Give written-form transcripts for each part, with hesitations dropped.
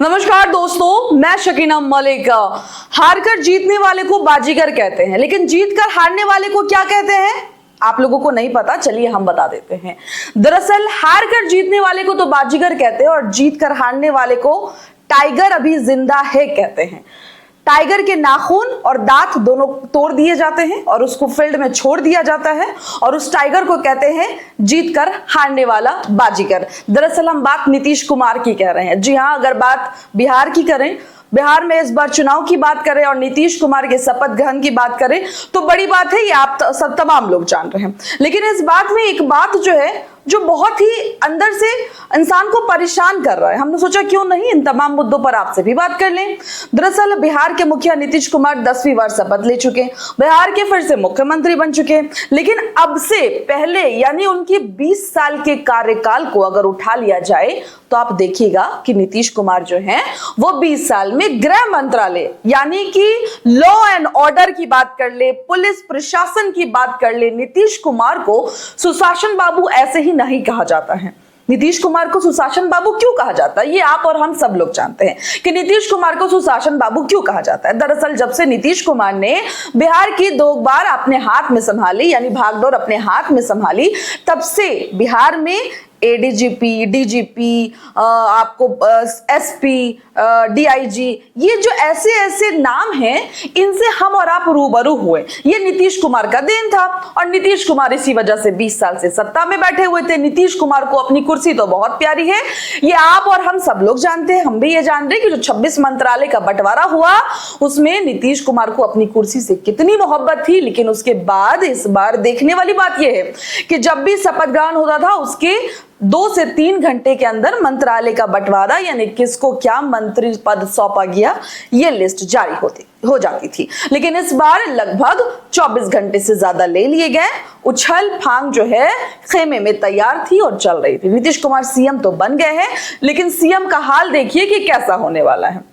नमस्कार दोस्तों, मैं शकीना मलिक। हारकर जीतने वाले को बाजीगर कहते हैं, लेकिन जीतकर हारने वाले को क्या कहते हैं आप लोगों को नहीं पता। चलिए हम बता देते हैं। दरअसल हारकर जीतने वाले को तो बाजीगर कहते हैं और जीतकर हारने वाले को टाइगर अभी जिंदा है कहते हैं। टाइगर के नाखून और दांत दोनों तोड़ दिए जाते हैं और उसको फील्ड में छोड़ दिया जाता है और उस टाइगर को कहते हैं जीतकर हारने वाला बाजीगर। दरअसल हम बात नीतीश कुमार की कह रहे हैं। जी हाँ, अगर बात बिहार की करें, बिहार में इस बार चुनाव की बात करें और नीतीश कुमार के शपथ ग्रहण की बात करें तो बड़ी बात है, ये आप सब तमाम लोग जान रहे हैं। लेकिन इस बात में एक बात जो है जो बहुत ही अंदर से इंसान को परेशान कर रहा है, हमने सोचा क्यों नहीं इन तमाम मुद्दों पर आपसे भी बात कर लें। दरअसल बिहार के मुखिया नीतीश कुमार 10वीं बार शपथ ले चुके, बिहार के फिर से मुख्यमंत्री बन चुके, लेकिन अब से पहले यानी उनकी 20 साल के कार्यकाल को अगर उठा लिया जाए तो आप देखिएगा कि नीतीश कुमार जो हैं वो 20 साल में गृह मंत्रालय यानी कि लॉ एंड ऑर्डर की बात कर ले, पुलिस प्रशासन की बात कर ले, नीतीश कुमार को सुशासन बाबू ऐसे ही नहीं कहा जाता है। नीतीश कुमार को सुशासन बाबू क्यों कहा जाता है, ये आप और हम सब लोग जानते हैं कि नीतीश कुमार को सुशासन बाबू क्यों कहा जाता है। दरअसल जब से नीतीश कुमार ने बिहार की 2 बार अपने हाथ में संभाली यानी भागदौड़ अपने हाथ में संभाली, तब से बिहार में एडीजीपी, डीजीपी, आपको एसपी, डीआईजी, ये जो ऐसे ऐसे नाम हैं इनसे हम और आप रूबरू हुए। ये नीतीश कुमार का देन था और नीतीश कुमार इसी वजह से 20 साल से सत्ता में बैठे हुए थे। नीतीश कुमार को अपनी कुर्सी तो बहुत प्यारी है, ये आप और हम सब लोग जानते हैं। हम भी ये जानते हैं कि जो 26 मंत्रालय का बंटवारा हुआ उसमें नीतीश कुमार को अपनी कुर्सी से कितनी मोहब्बत थी। लेकिन उसके बाद इस बार देखने वाली बात यह है कि जब भी शपथ ग्रहण होता था उसके 2 से 3 घंटे के अंदर मंत्रालय का बंटवारा यानी किसको क्या मंत्री पद सौंपा गया ये लिस्ट जारी हो जाती थी। लेकिन इस बार लगभग 24 घंटे से ज्यादा ले लिए गए। उछल फांग जो है खेमे में तैयार थी और चल रही थी। नीतीश कुमार सीएम तो बन गए हैं, लेकिन सीएम का हाल देखिए कि कैसा होने वाला है।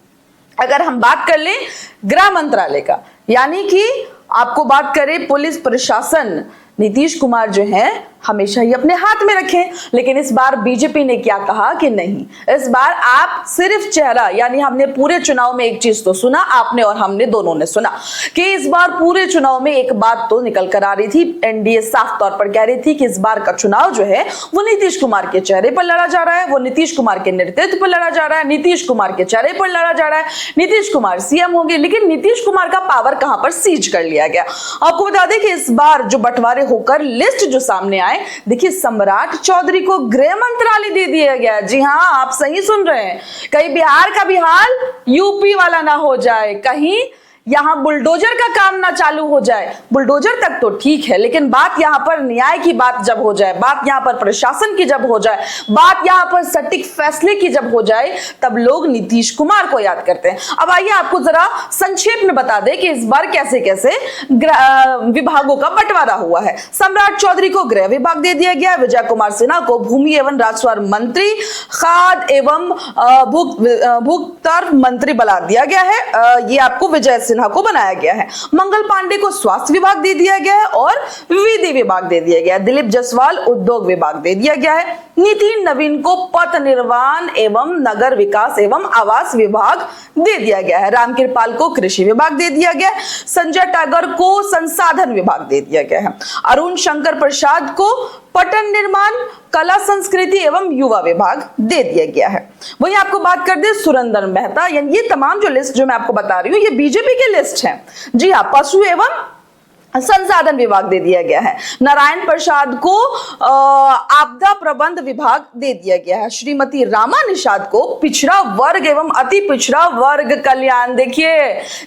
अगर हम बात कर लें गृह मंत्रालय का यानी कि आपको बात करें पुलिस प्रशासन, नीतीश कुमार जो है हमेशा ही अपने हाथ में रखें। लेकिन इस बार बीजेपी ने क्या कहा कि नहीं, इस बार आप सिर्फ चेहरा यानी हमने पूरे चुनाव में एक चीज तो सुना, आपने और हमने दोनों ने सुना कि इस बार पूरे चुनाव में एक बात तो निकल कर आ रही थी। एनडीए साफ तौर पर कह रही थी कि इस बार का चुनाव जो है वो नीतीश कुमार के चेहरे पर लड़ा जा रहा है, वो नीतीश कुमार के नेतृत्व पर लड़ा जा रहा है, नीतीश कुमार के चेहरे पर लड़ा जा रहा है, नीतीश कुमार सीएम होंगे। लेकिन नीतीश कुमार का पावर कहां पर सीज कर लिया गया। आपको बता दें कि इस बार जो बंटवारे होकर लिस्ट जो सामने आए, देखिए सम्राट चौधरी को गृह मंत्रालय दे दिया गया। जी हां, आप सही सुन रहे हैं। कहीं बिहार का भी हाल यूपी वाला ना हो जाए, कहीं यहां बुलडोजर का काम ना चालू हो जाए। बुलडोजर तक तो ठीक है, लेकिन बात यहां पर न्याय की बात जब हो जाए, बात यहां पर प्रशासन की जब हो जाए, बात यहां पर सटीक फैसले की जब हो जाए, तब लोग नीतीश कुमार को याद करते हैं। अब आइए आपको जरा संक्षेप में बता दें कि इस बार कैसे कैसे विभागों का बंटवारा हुआ है। सम्राट चौधरी को गृह विभाग दे दिया गया, विजय कुमार सिन्हा को भूमि एवं राजस्व मंत्री, खाद्य एवं भूतर्फ मंत्री बना दिया गया है। ये आपको विजय सिन्हा को बनाया गया है। मंगल पांडे को स्वास्थ्य विभाग दे दिया गया है और विधि विभाग दे दिया गया है। दिलीप जायसवाल उद्योग विभाग दे दिया गया है। नितिन नवीन को पथ निर्माण एवं नगर विकास एवं आवास विभाग दे दिया गया है। रामकृपाल को कृषि विभाग दे दिया गया है। संजय टागर को संसाधन विभाग दे दिया गया है। अरुण शंकर प्रसाद को पटन निर्माण, कला संस्कृति एवं युवा विभाग दे दिया गया है। वहीं आपको बात कर दे सुरेंद्र मेहता, यानी ये तमाम जो लिस्ट जो मैं आपको बता रही हूँ ये बीजेपी की लिस्ट है। जी हाँ, पशु एवं संसाधन विभाग दे दिया गया है। नारायण प्रसाद को आपदा प्रबंध विभाग दे दिया गया है। श्रीमती रामा निषाद को पिछड़ा वर्ग एवं अति पिछड़ा वर्ग कल्याण। देखिए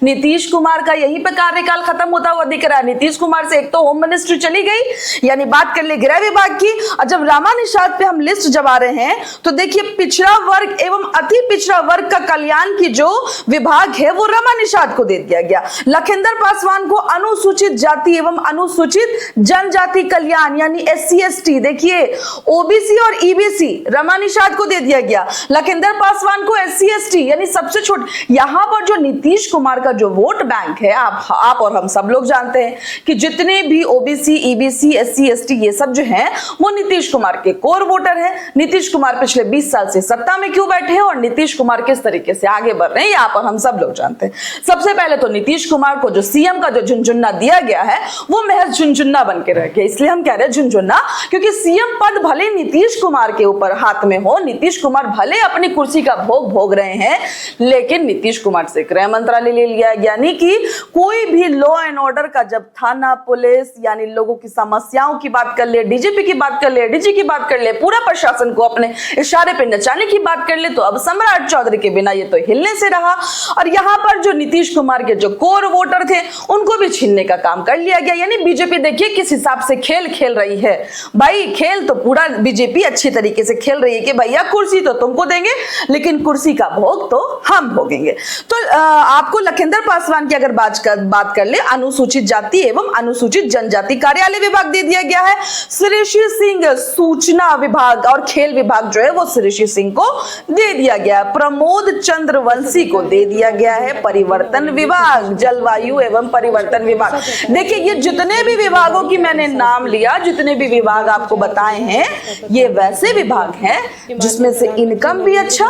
नीतीश कुमार का यहीं पे कार्यकाल खत्म होता हुआ दिख रहा है। नीतीश कुमार से एक तो होम मिनिस्ट्री चली गई, यानी बात कर ले गृह विभाग की, और जब रामा निषाद पे हम लिस्ट जब आ रहे हैं तो देखिए पिछड़ा वर्ग एवं अति पिछड़ा वर्ग का कल्याण की जो विभाग है वो रामा निषाद को दे दिया गया। लखिंदर पासवान को अनुसूचित जाति एवं अनुसूचित जनजाति कल्याण यानी SC/ST, देखिए OBC और EBC रमा निषाद को दे दिया गया, लखिंदर पासवान को SC/ST यानी सबसे छोटे। यहां पर जो नीतीश कुमार का जो वोट बैंक है, आप और हम सब लोग जानते हैं कि जितने भी OBC, EBC, SC/ST ये सब जो हैं वो नीतीश कुमार के कोर वोटर हैं। नीतीश कुमार पिछले 20 साल से सत्ता में क्यों बैठे हैं और नीतीश कुमार किस तरीके से आगे बढ़ रहे हैं, यहाँ पर हम सब लोग जानते हैं। सबसे पहले तो नीतीश कुमार को जो CM का जो झुनझुन्ना दिया गया है वो महज झुनझुन्ना बन के रह गया। इसलिए हम कह रहे हैं झुनझुन्ना, क्योंकि CM पद भले नीतीश कुमार के ऊपर हाथ में हो, नीतीश कुमार भले अपनी कुर्सी का भोग भोग रहे हैं, लेकिन नीतीश कुमार से गृह मंत्रालय ले लिया, यानी कि कोई भी लॉ एंड ऑर्डर का जब थाना, पुलिस यानी लोगों की समस्याओं की बात कर ले, DGP की बात कर ले, DG की बात कर ले, पूरा प्रशासन को अपने इशारे पे नचाने की बात कर ले, तो अब सम्राट चौधरी के बिना ये तो हिलने से रहा। और यहाँ पर जो नीतीश कुमार के जो कोर वोटर थे उनको भी छीनने का काम कर लिया गया। यानी बीजेपी देखिए किस हिसाब से खेल खेल रही है। भाई खेल तो पूरा बीजेपी अच्छी तरीके से खेल रही है कि भैया कुर्सी तो तुमको देंगे लेकिन कुर्सी का भोग तो हम भोगेंगे। तो आपको लखिंदर पासवान की अगर बात कर ले, अनुसूचित जाति एवं अनुसूचित जनजाति कार्यालय विभाग दे दिया गया है। श्रेयसी सिंह सूचना विभाग और खेल विभाग जो है वो श्रेयसी सिंह को दे दिया गया। प्रमोद चंद्रवंशी को दे दिया गया है परिवर्तन विभाग, जलवायु एवं परिवर्तन विभाग। देखिए ये जितने भी विभागों की मैंने नाम लिया, जितने भी विभाग आपको बताए हैं, ये वैसे विभाग हैं जिसमें से इनकम भी अच्छा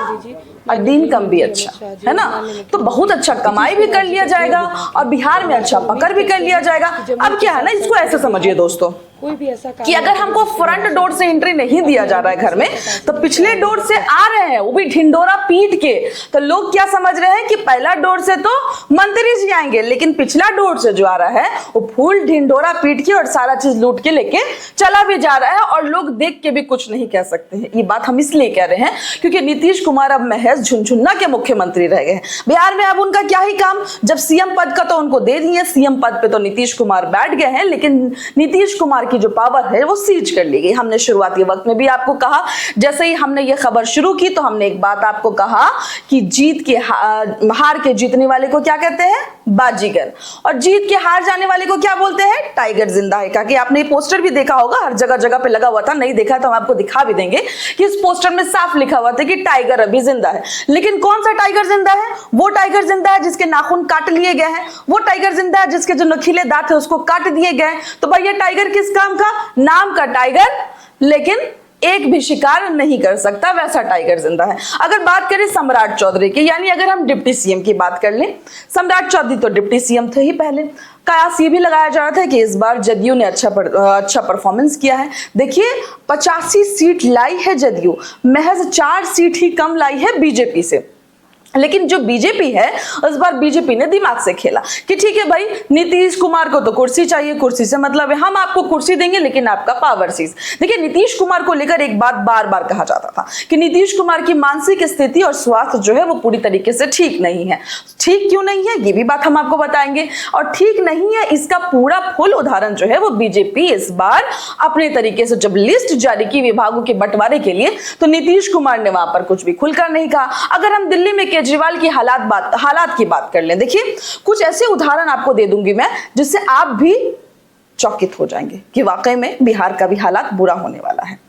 और इनकम भी अच्छा है ना, तो बहुत अच्छा कमाई भी कर लिया जाएगा और बिहार में अच्छा पकड़ भी कर लिया जाएगा। अब क्या है ना, इसको ऐसे समझिए दोस्तों कोई भी ऐसा कि अगर हमको फ्रंट डोर से एंट्री नहीं दिया जा रहा है घर में, तो पिछले डोर से आ रहे हैं, वो भी ढिंडोरा पीट के, तो लोग क्या समझ रहे हैं कि पहला डोर से तो मंत्री जी आएंगे, लेकिन पिछला डोर से जो आ रहा है वो फुल ढिंडोरा पीट के और सारा चीज लूट के लेके चला भी जा रहा है और लोग देख के भी कुछ नहीं कह सकते हैं। ये बात हम इसलिए कह रहे हैं क्योंकि नीतीश कुमार अब महज झुनझुन्ना के मुख्यमंत्री रह गए हैं बिहार में। अब उनका क्या ही काम, जब CM पद का तो उनको दे दिए, CM पद पे तो नीतीश कुमार बैठ गए हैं, लेकिन नीतीश कुमार की जो पावर है वो सीज कर ली गई। हमने शुरुआती वक्त में भी आपको कहा, जैसे ही हमने ये खबर शुरू की तो हमने एक बात आपको कहा कि जीत के हार के जीतने वाले को क्या कहते हैं, बाजीगर, और जीत के हार जाने वाले को क्या बोलते हैं, टाइगर जिंदा है। क्योंकि आपने ये पोस्टर भी देखा होगा, हर जगह जगह पे लगा हुआ था, नहीं देखा तो हम आपको दिखा भी देंगे कि इस पोस्टर में साफ लिखा हुआ था कि टाइगर अभी जिंदा है। लेकिन कौन सा टाइगर जिंदा है? वो टाइगर जिंदा है जिसके नाखून काट लिए गए हैं, वो टाइगर जिंदा है जिसके जो नखीले दांत है उसको काट दिए गए। तो भाई ये टाइगर किस काम का, नाम का टाइगर, लेकिन एक भी शिकार नहीं कर सकता, वैसा टाइगर जिंदा है। अगर बात करें सम्राट चौधरी की, यानी अगर हम डिप्टी CM की बात कर लें, सम्राट चौधरी तो डिप्टी CM थे ही पहले। कयास ये भी लगाया जा रहा था कि इस बार जदयू ने अच्छा परफॉर्मेंस किया है। देखिए 85 सीट लाई है जदयू, महज 4 सीट ही कम लाई है बीजेपी से। लेकिन जो बीजेपी है इस बार बीजेपी ने दिमाग से खेला कि ठीक है भाई, नीतीश कुमार को तो कुर्सी चाहिए, कुर्सी से मतलब है हम आपको कुर्सी देंगे लेकिन आपका पावर सीज। देखिए नीतीश कुमार को लेकर एक बात बार बार कहा जाता था कि नीतीश कुमार की मानसिक स्थिति और स्वास्थ्य जो है वो पूरी तरीके से ठीक नहीं है। ठीक क्यों नहीं है ये भी बात हम आपको बताएंगे, और ठीक नहीं है इसका पूरा फुल उदाहरण जो है वो बीजेपी इस बार अपने तरीके से जब लिस्ट जारी की विभागों के बंटवारे के लिए, तो नीतीश कुमार ने वहां पर कुछ भी खुलकर नहीं कहा। अगर हम दिल्ली में केजरीवाल की हालात की बात कर लें, देखिए कुछ ऐसे उदाहरण आपको दे दूंगी मैं जिससे आप भी चौकित हो जाएंगे कि वाकई में बिहार का भी हालात बुरा होने वाला है।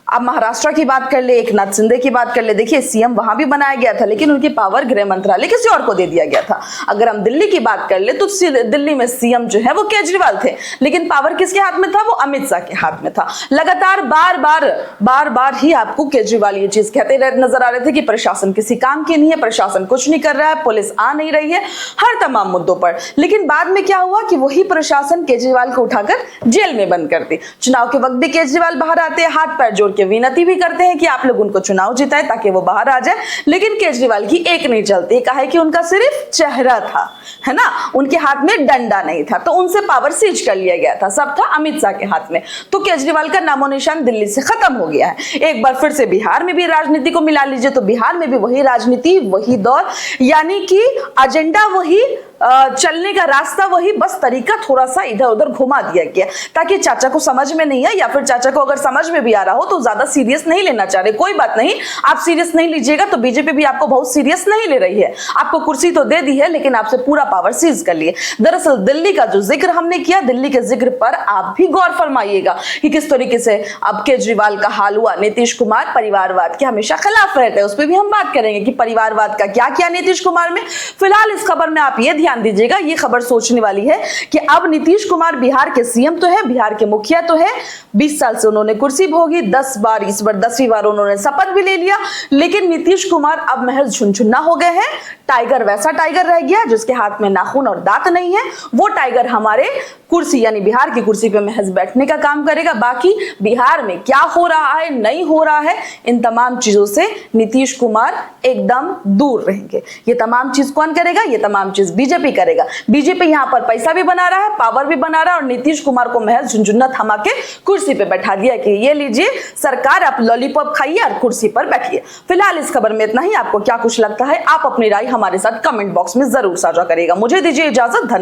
अब महाराष्ट्र की बात कर ले, एकनाथ शिंदे की बात कर ले, देखिए CM वहां भी बनाया गया था लेकिन उनकी पावर गृह मंत्रालय किसी और को दे दिया गया था। अगर हम दिल्ली की बात कर ले तो दिल्ली में CM जो है वो केजरीवाल थे, लेकिन पावर किसके हाथ में था, वो अमित शाह के हाथ में था। लगातार बार बार ही आपको केजरीवाल ये चीज कहते नजर आ रहे थे कि प्रशासन किसी काम की नहीं है, प्रशासन कुछ नहीं कर रहा है, पुलिस आ नहीं रही है, हर तमाम मुद्दों पर। लेकिन बाद में क्या हुआ कि वही प्रशासन केजरीवाल को उठाकर जेल में बंद कर दी। चुनाव के वक्त भी केजरीवाल बाहर आते हैं, हाथ पैर जोड़ विनती भी करते हैं कि आप लोग उनको चुनाव जिताए ताकि वो बाहर आ जाए, लेकिन केजरीवाल की एक नहीं चलती। कहा है कि उनका सिर्फ चेहरा था, है ना, उनके हाथ में डंडा नहीं था, तो उनसे पावर सीज कर लिया गया था, सब था अमित शाह के हाथ में। तो केजरीवाल का नामो निशान दिल्ली से खत्म हो गया है। एक बार फिर से बिहार में भी राजनीति को मिला लीजिए तो बिहार में भी वही राजनीति, वही दौर, यानी कि एजेंडा वही, चलने का रास्ता वही, बस तरीका थोड़ा सा इधर उधर घुमा दिया गया ताकि चाचा को समझ में नहीं आए, या फिर चाचा को अगर समझ में भी आ रहा हो तो ज्यादा सीरियस नहीं लेना चाह रहे। कोई बात नहीं, आप सीरियस नहीं लीजिएगा तो बीजेपी भी आपको बहुत सीरियस नहीं ले रही है। आपको कुर्सी तो दे दी है लेकिन आपसे पूरा पावर सीज कर लिए। दरअसल दिल्ली का जो जिक्र हमने किया, दिल्ली के जिक्र पर आप भी गौर फरमाइएगा कि किस तरीके से अब केजरीवाल का हाल हुआ। नीतीश कुमार परिवारवाद के हमेशा खिलाफ रहते हैं, उस पर भी हम बात करेंगे कि परिवारवाद का क्या किया नीतीश कुमार में। फिलहाल इस खबर में आप ये ध्यान दीजिएगा, ये खबर सोचने वाली है कि अब नीतीश कुमार बिहार के सीएम तो है, बिहार के मुखिया तो है, 20 साल से उन्होंने कुर्सी भोगी, 10 बार, इस बार 10वीं बार उन्होंने शपथ भी ले लिया, लेकिन नीतीश कुमार अब महज झुनझुना हो गए हैं। टाइगर वैसा टाइगर रह गया जिसके हाथ में नाखून और दांत नहीं है, वो टाइगर हमारे कुर्सी यानी बिहार की कुर्सी पे महज बैठने का काम करेगा। बाकी बिहार में क्या हो रहा है, नहीं हो रहा है, इन तमाम चीजों से नीतीश कुमार एकदम दूर रहेंगे। ये तमाम चीज कौन करेगा? ये तमाम चीज बीजेपी करेगा। बीजेपी यहां पर पैसा भी बना रहा है, पावर भी बना रहा है, और नीतीश कुमार को महज झुनझुना थमा के कुर्सी पे बैठा दिया कि ये लीजिए सरकार, आप लॉलीपॉप खाइए और कुर्सी पर बैठिए। फिलहाल इस खबर में इतना ही। आपको क्या कुछ लगता है, आप अपनी राय हमारे साथ कमेंट बॉक्स में जरूर साझा करिएगा। मुझे दीजिए इजाजत। धन्यवाद।